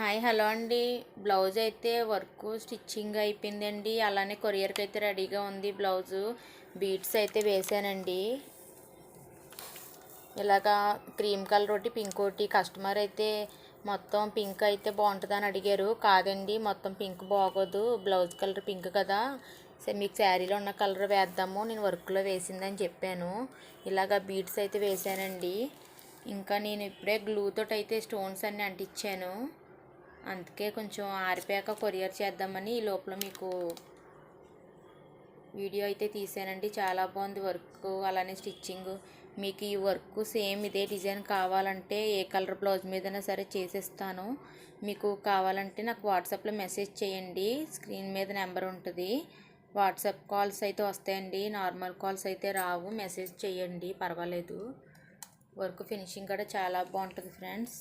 Hi hello అండి. Blouse అయితే work stitching అయిపోయిందండి. అలానే కొరియర్కి అయితే రెడీగా ఉంది. బ్లౌజు బీడ్స్ అయితే వేసానండి. ఇలాగా క్రీమ్ కలర్ ఒకటి పింక్ ఒకటి. కస్టమర్ అయితే మొత్తం పింక్ అయితే బాగుంటుందని అడిగారు. కాదండి, మొత్తం పింక్ బాగోదు, బ్లౌజ్ కలర్ పింక్ కదా, మీకు శారీలో ఉన్న కలర్ వేద్దాము, నేను వర్క్లో వేసిందని చెప్పాను. ఇలాగా బీడ్స్ అయితే వేసానండి. ఇంకా నేను ఇప్పుడే గ్లూతో అయితే స్టోన్స్ అన్నీ అంటించాను. అందుకే కొంచెం ఆరిపోయాక కొరియర్ చేద్దామని ఈ లోపల మీకు వీడియో అయితే తీసానండి. చాలా బాగుంది వర్క్, అలానే స్టిచ్చింగ్. మీకు ఈ వర్క్ సేమ్ ఇదే డిజైన్ కావాలంటే ఏ కలర్ బ్లౌజ్ మీదైనా సరే చేసేస్తాను. మీకు కావాలంటే నాకు వాట్సాప్లో మెసేజ్ చేయండి. స్క్రీన్ మీద నెంబర్ ఉంటుంది. వాట్సాప్ కాల్స్ అయితే వస్తాయండి, నార్మల్ కాల్స్ అయితే రావు. మెసేజ్ చేయండి, పర్వాలేదు. వర్క్ ఫినిషింగ్ కూడా చాలా బాగుంటుంది ఫ్రెండ్స్.